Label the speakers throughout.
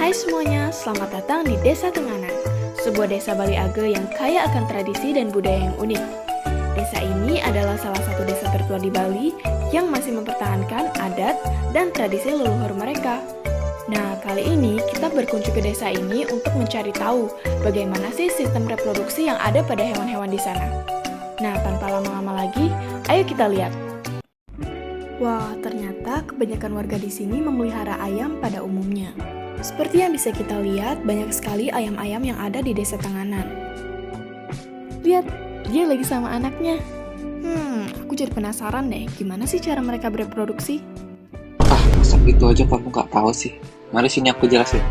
Speaker 1: Hai semuanya, selamat datang di Desa Tenganan, sebuah desa Bali Age yang kaya akan tradisi dan budaya yang unik. Desa ini adalah salah satu desa tertua di Bali yang masih mempertahankan adat dan tradisi leluhur mereka. Nah, kali ini kita berkunjung ke desa ini untuk mencari tahu bagaimana sih sistem reproduksi yang ada pada hewan-hewan di sana. Nah, tanpa lama-lama lagi, ayo kita lihat. Wah, ternyata kebanyakan warga di sini memelihara ayam pada umumnya. Seperti yang bisa kita lihat, banyak sekali ayam-ayam yang ada di desa Tenganan. Lihat, dia lagi sama anaknya. Aku jadi penasaran deh, gimana sih cara mereka bereproduksi?
Speaker 2: Masa gitu aja kamu nggak tahu sih? Mari sini aku jelasin.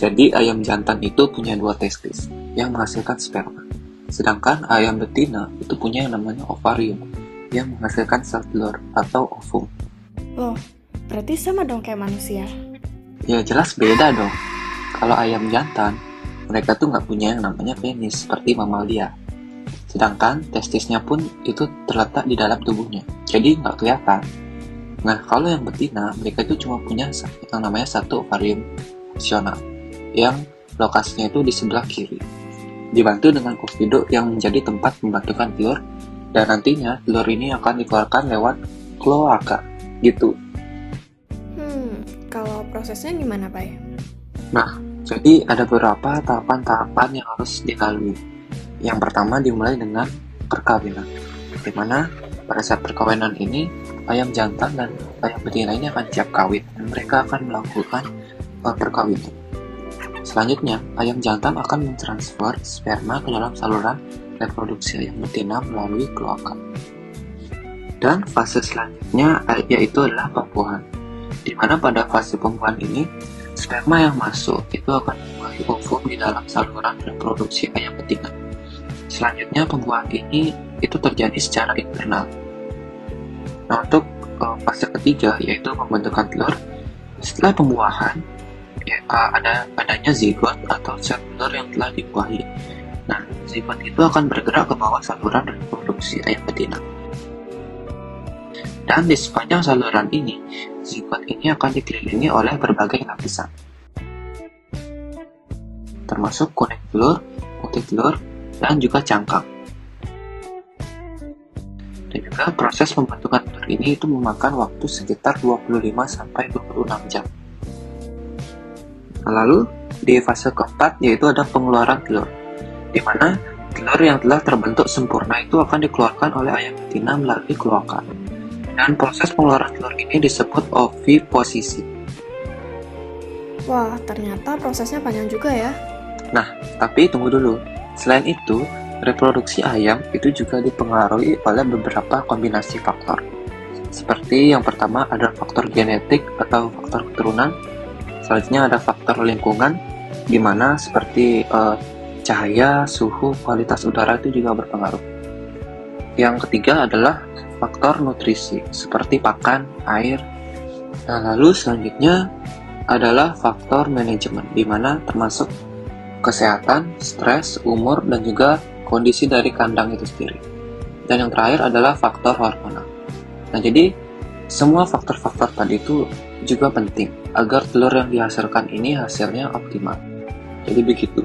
Speaker 2: Jadi ayam jantan itu punya dua testis yang menghasilkan sperma. Sedangkan ayam betina itu punya yang namanya ovarium yang menghasilkan sel telur atau ovum.
Speaker 1: Loh, berarti sama dong kayak manusia?
Speaker 2: Ya jelas beda dong. Kalau ayam jantan, mereka tuh nggak punya yang namanya penis seperti mamalia. Sedangkan testisnya pun itu terletak di dalam tubuhnya, jadi nggak kelihatan. Nah, kalau yang betina, mereka itu cuma punya yang namanya satu ovarium fungsional, yang lokasinya itu di sebelah kiri. Dibantu dengan oviduct yang menjadi tempat pembentukan telur, dan nantinya telur ini akan dikeluarkan lewat kloaka, gitu.
Speaker 1: Kalau prosesnya gimana, Pak?
Speaker 2: Nah, jadi ada beberapa tahapan-tahapan yang harus dilalui. Yang pertama dimulai dengan perkawinan, di mana pada saat perkawinan ini, ayam jantan dan ayam betina ini akan siap kawin, dan mereka akan melakukan perkawinan. Selanjutnya, ayam jantan akan mentransfer sperma ke dalam saluran reproduksi ayam betina melalui kloaka. Dan fase selanjutnya yaitu adalah pembuahan, di mana pada fase pembuahan ini, sperma yang masuk itu akan membuahi ovum di dalam saluran reproduksi ayam betina. Selanjutnya, pembuahan ini itu terjadi secara internal. Nah, untuk fase ketiga, yaitu pembentukan telur, setelah pembuahan, adanya zigot atau sel telur yang telah dibuahi. Nah, zigot itu akan bergerak ke bawah saluran reproduksi ayam betina. Dan di sepanjang saluran ini, zigot ini akan dikelilingi oleh berbagai lapisan, termasuk kuning telur, putih telur, dan juga cangkang. Dan juga proses pembentukan telur ini itu memakan waktu sekitar 25-26 jam. Lalu di fase keempat yaitu ada pengeluaran telur, di mana telur yang telah terbentuk sempurna itu akan dikeluarkan oleh ayam betina melalui kloaka. Dan proses pengeluaran telur ini disebut oviposisi.
Speaker 1: Wah, ternyata prosesnya panjang juga ya.
Speaker 2: Nah, tapi tunggu dulu. Selain itu, reproduksi ayam itu juga dipengaruhi oleh beberapa kombinasi faktor. Seperti yang pertama ada faktor genetik atau faktor keturunan. Selanjutnya ada faktor lingkungan, di mana seperti cahaya, suhu, kualitas udara itu juga berpengaruh. Yang ketiga adalah faktor nutrisi, seperti pakan, air. Nah, lalu selanjutnya adalah faktor manajemen, di mana termasuk kesehatan, stres, umur, dan juga kondisi dari kandang itu sendiri. Dan yang terakhir adalah faktor hormonal. Nah, jadi semua faktor-faktor tadi itu juga penting agar telur yang dihasilkan ini hasilnya optimal. Jadi begitu.